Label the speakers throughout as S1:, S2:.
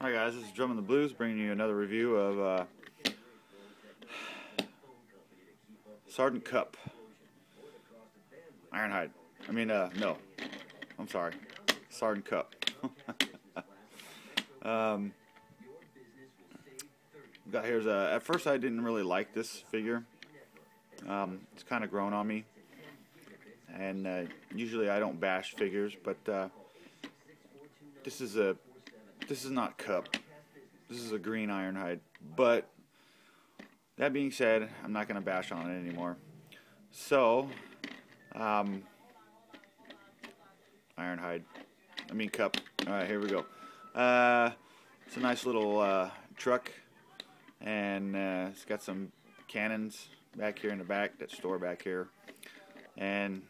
S1: Hi guys, this is Drum and the Blues bringing you another review of Sergeant Cup Ironhide. No, I'm sorry, Sergeant Cup. Got here's at first I didn't really like this figure. It's kind of grown on me, and usually I don't bash figures, but this is not Cup. This is a green Ironhide. But that being said, I'm not going to bash on it anymore. So, Ironhide. Cup. Alright, here we go. It's a nice little truck, and it's got some cannons back here in the back that store back here. And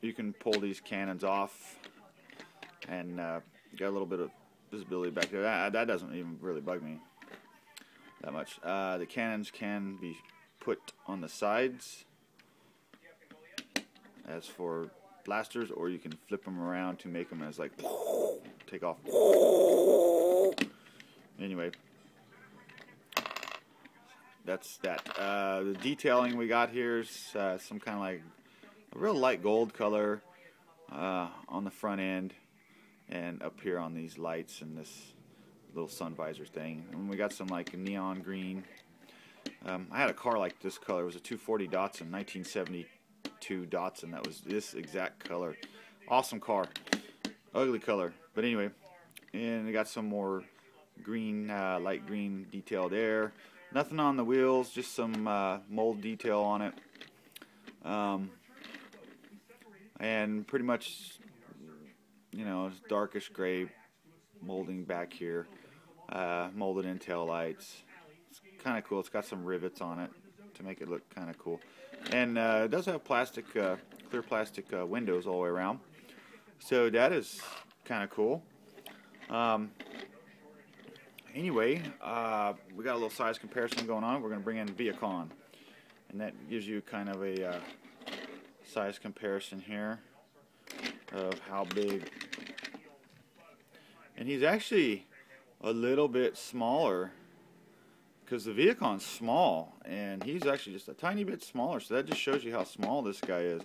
S1: you can pull these cannons off, and got a little bit of visibility back there. That doesn't even really bug me that much. The cannons can be put on the sides as for blasters, or you can flip them around to make them as like take off. Anyway, that's that. The detailing we got here is some kind of like a real light gold color on the front end, and up here on these lights and this little sun visor thing. And we got some like neon green. I had a car like this color. It was a 240 Datsun, 1972 Datsun. That was this exact color. Awesome car. Ugly color. But anyway, and we got some more green, light green detail there. Nothing on the wheels, just some mold detail on it. And pretty much, you know, it's darkish gray molding back here, molded in tail lights. It's kind of cool. It's got some rivets on it to make it look kind of cool, and it does have plastic, clear plastic windows all the way around. So that is kind of cool. Anyway, we got a little size comparison going on. We're going to bring in Viacon, and that gives you kind of a size comparison here of how big. And he's actually a little bit smaller, because the Viacon's small, and he's actually just a tiny bit smaller. So that just shows you how small this guy is.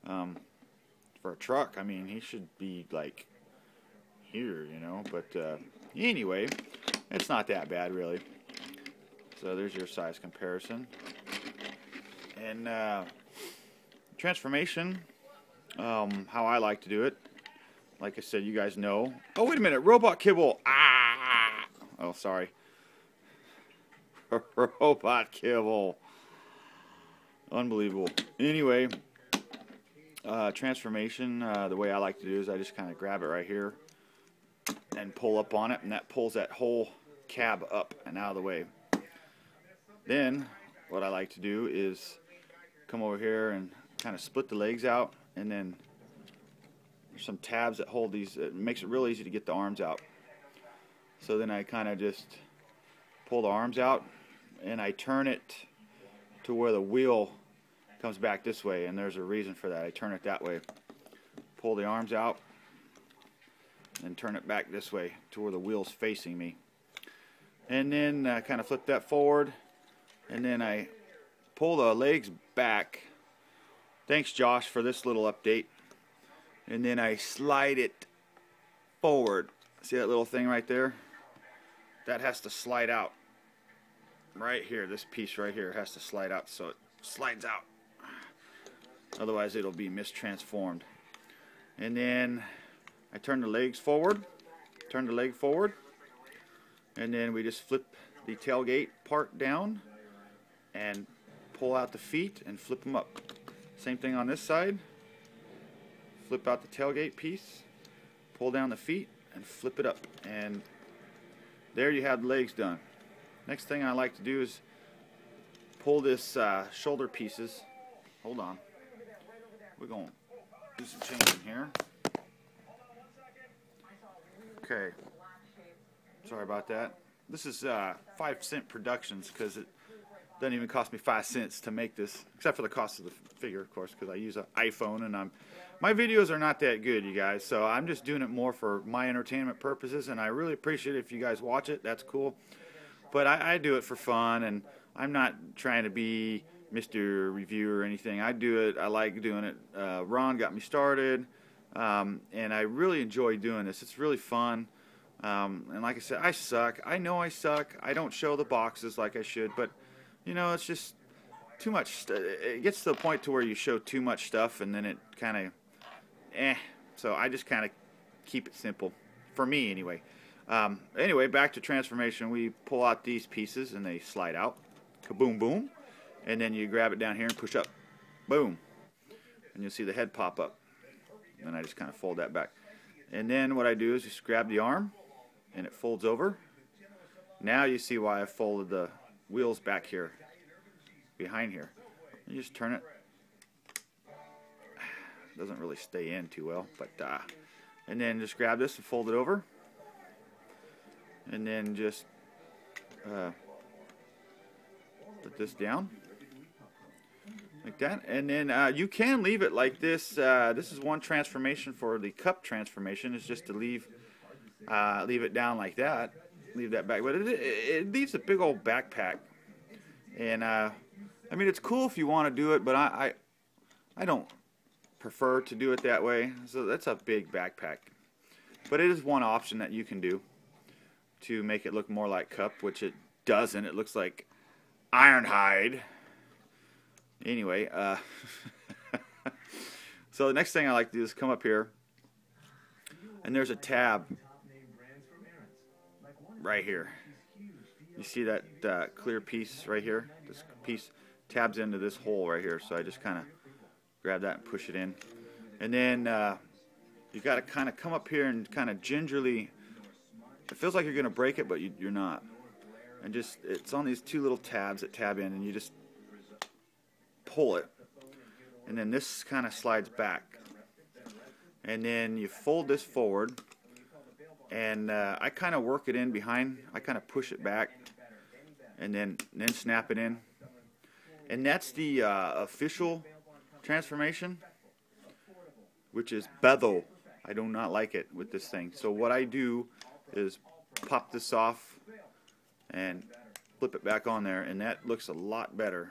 S1: For a truck, I mean, he should be like here, you know. But anyway, it's not that bad, really. So there's your size comparison. And transformation, how I like to do it. Like I said, you guys know. Oh, wait a minute. Robot kibble. Ah! Oh, sorry. Robot kibble. Unbelievable. Anyway, transformation, the way I like to do is I just kind of grab it right here and pull up on it, and that pulls that whole cab up and out of the way. Then, what I like to do is come over here and kind of split the legs out, and then there's some tabs that hold these. It makes it real easy to get the arms out. So then I kind of just pull the arms out, and I turn it to where the wheel comes back this way, and there's a reason for that. I turn it that way. Pull the arms out and turn it back this way to where the wheel's facing me. And then I kind of flip that forward, and then I pull the legs back. Thanks, Josh, for this little update. And then I slide it forward. See that little thing right there? That has to slide out. Right here, this piece right here has to slide out, so it slides out. Otherwise it'll be mistransformed. And then I turn the legs forward, turn the leg forward, and then we just flip the tailgate part down and pull out the feet and flip them up. Same thing on this side. Flip out the tailgate piece, pull down the feet, and flip it up. And there you have the legs done. Next thing I like to do is pull this shoulder pieces. Hold on. We're going to do some changing here. Okay. Sorry about that. This is 5 Cent Productions, because Doesn't even cost me 5 cents to make this, except for the cost of the figure, of course, because I use an iPhone and my videos are not that good, you guys. So I'm just doing it more for my entertainment purposes, and I really appreciate it if you guys watch it. That's cool. But I do it for fun, and I'm not trying to be Mr. Reviewer or anything. I do it. I like doing it. Ron got me started, and I really enjoy doing this. It's really fun. And like I said, I suck. I know I suck. I don't show the boxes like I should, but you know, it's just too much. It gets to the point to where you show too much stuff, and then it kind of, So I just kind of keep it simple, for me anyway. Anyway, back to transformation. We pull out these pieces, and they slide out. Kaboom, boom. And then you grab it down here and push up. Boom. And you'll see the head pop up. And I just kind of fold that back. And then what I do is just grab the arm, and it folds over. Now you see why I folded the wheels back here, behind here. You just turn it. Doesn't really stay in too well, but and then just grab this and fold it over, and then just put this down like that, and then you can leave it like this. This is one transformation for the cup transformation, is just to leave it down like that. Leave that back, but it leaves a big old backpack, and I mean, it's cool if you want to do it, but I don't prefer to do it that way. So that's a big backpack, but it is one option that you can do to make it look more like cup, which it doesn't. It looks like Ironhide. Anyway, so the next thing I like to do is come up here, and there's a tab right here. You see that clear piece right here? This piece tabs into this hole right here, so I just kind of grab that and push it in. And then you got to kind of come up here and kind of gingerly, it feels like you're going to break it, but you're not. And just, it's on these two little tabs that tab in, and you just pull it. And then this kind of slides back. And then you fold this forward, and I kind of work it in behind. I kind of push it back, and then snap it in. And that's the official transformation, which is bezel. I do not like it with this thing. So what I do is pop this off and flip it back on there, and that looks a lot better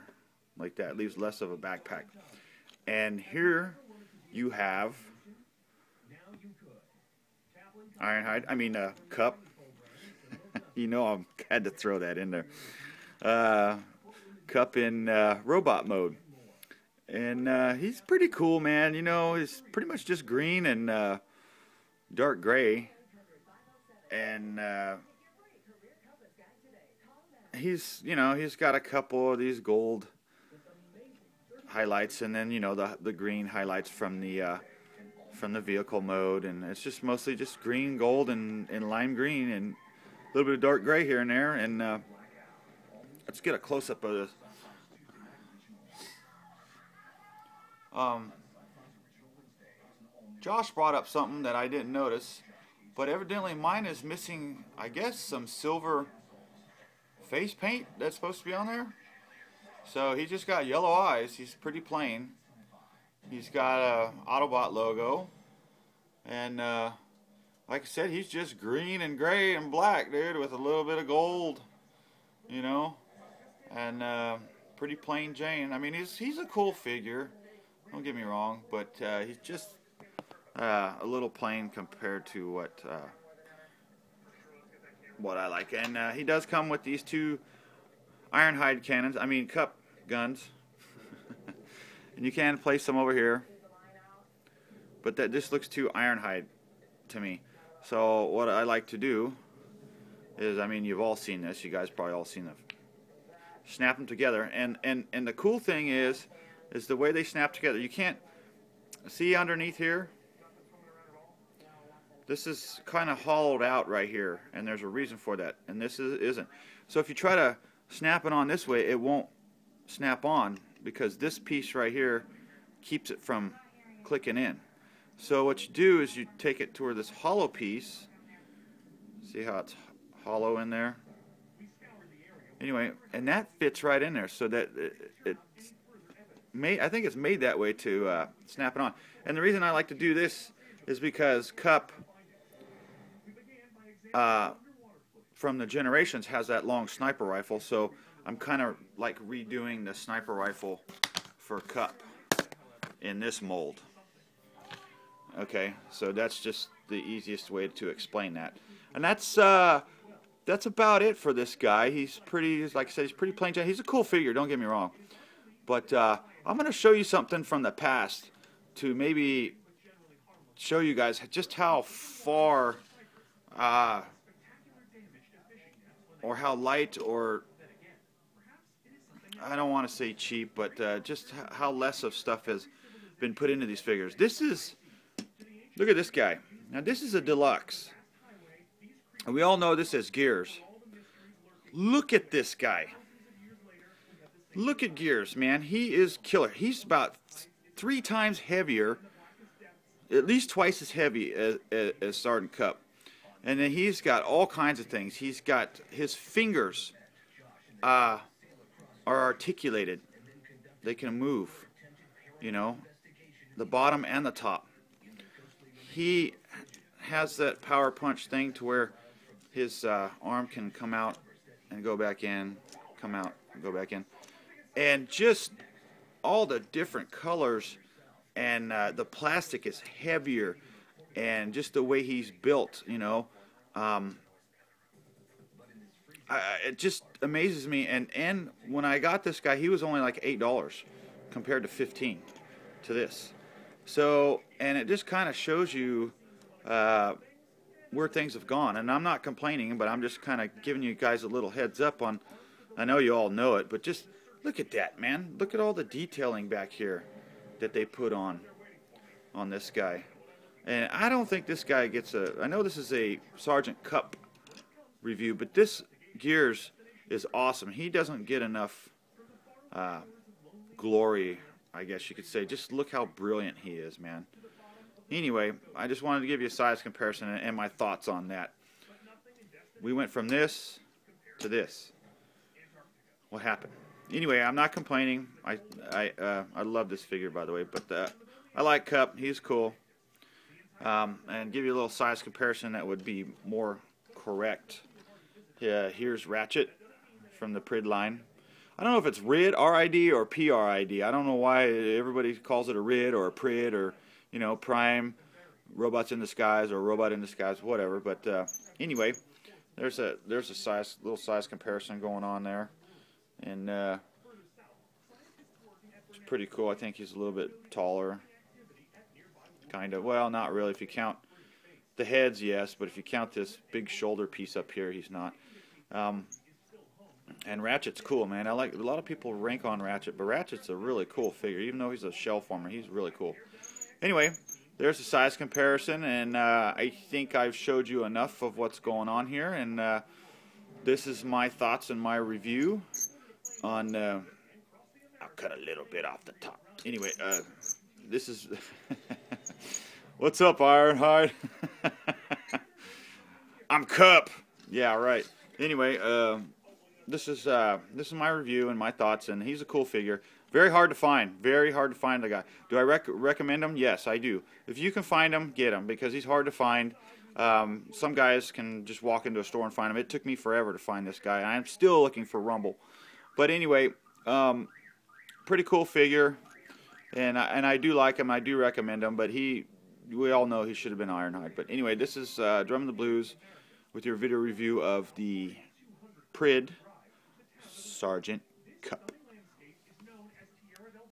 S1: like that. It leaves less of a backpack. And here you have Ironhide, I mean cup. You know, I had to throw that in there. Cup in robot mode. And he's pretty cool, man. You know, he's pretty much just green and dark gray. And he's got a couple of these gold highlights, and then, you know, the green highlights from the vehicle mode, and it's just mostly just green, gold, and lime green, and a little bit of dark gray here and there. And let's get a close-up of this. Josh brought up something that I didn't notice, but evidently mine is missing, I guess, some silver face paint that's supposed to be on there. So he just got yellow eyes. He's pretty plain. He's got a Autobot logo, and like I said, he's just green and gray and black, dude, with a little bit of gold, you know, and pretty plain Jane. I mean, he's a cool figure. Don't get me wrong, but he's just a little plain compared to what I like. And he does come with these two Ironhide cannons. I mean, cup guns. And you can place them over here, but that just looks too Ironhide to me. So what I like to do is, I mean, you've all seen this. You guys probably all seen them. Snap them together, and the cool thing is the way they snap together. You can't see underneath here. This is kind of hollowed out right here, and there's a reason for that, and this isn't. So if you try to snap it on this way, it won't snap on, because this piece right here keeps it from clicking in. So what you do is you take it to where this hollow piece, see how it's hollow in there? Anyway, and that fits right in there, so that I think it's made that way to snap it on. And the reason I like to do this is because Cup from the Generations has that long sniper rifle, so I'm kind of like redoing the sniper rifle for Cup in this mold. Okay, so that's just the easiest way to explain that. And that's about it for this guy. He's pretty, like I said, he's pretty plain Jane. He's a cool figure, don't get me wrong. But I'm going to show you something from the past to maybe show you guys just how far or how light, or I don't want to say cheap, but just how less of stuff has been put into these figures. This is, look at this guy. Now this is a deluxe. And we all know this as Gears. Look at this guy. Look at Gears, man. He is killer. He's about 3 times heavier, at least twice as heavy as Sergeant Cup. And then he's got all kinds of things. He's got his fingers are articulated. They can move, you know, the bottom and the top. He has that power punch thing to where his arm can come out and go back in, come out and go back in. And just all the different colors, and the plastic is heavier, and just the way he's built, you know, it just amazes me. And when I got this guy, he was only like $8 compared to $15 to this. So, and it just kind of shows you where things have gone. And I'm not complaining, but I'm just kind of giving you guys a little heads up on, I know you all know it, but just look at that, man. Look at all the detailing back here that they put on this guy. And I don't think this guy gets a, I know this is a Sergeant Cup review, but this Gears is awesome. He doesn't get enough glory, I guess you could say. Just look how brilliant he is, man. Anyway, I just wanted to give you a size comparison and my thoughts on that. We went from this to this. What happened? Anyway, I'm not complaining. I love this figure, by the way, but I like Cup. He's cool. And give you a little size comparison that would be more correct. Here's Ratchet from the Prid line. I don't know if it's RID, R-I-D, or P-R-I-D. I don't know why everybody calls it a RID or a Prid, or, you know, Prime, Robots in Disguise, or Robot in Disguise, whatever. But anyway, there's a little size comparison going on there, and it's pretty cool. I think he's a little bit taller, kind of. Well, not really. If you count the heads, yes, but if you count this big shoulder piece up here, he's not. And Ratchet's cool, man. I like, a lot of people rank on Ratchet, but Ratchet's a really cool figure. Even though he's a shell former, he's really cool. Anyway, there's the size comparison, and I think I've showed you enough of what's going on here. And this is my thoughts and my review on. I'll cut a little bit off the top. Anyway, this is. What's up, Ironhide? I'm Cup. Yeah, right. Anyway, this is my review and my thoughts, and he's a cool figure. Very hard to find. Very hard to find the guy. Do I recommend him? Yes, I do. If you can find him, get him, because he's hard to find. Some guys can just walk into a store and find him. It took me forever to find this guy. I'm still looking for Rumble. But anyway, pretty cool figure, and I do like him. I do recommend him, but we all know he should have been Ironhide. But anyway, this is Drum and the Blues with your video review of the Prid Sergeant Cup.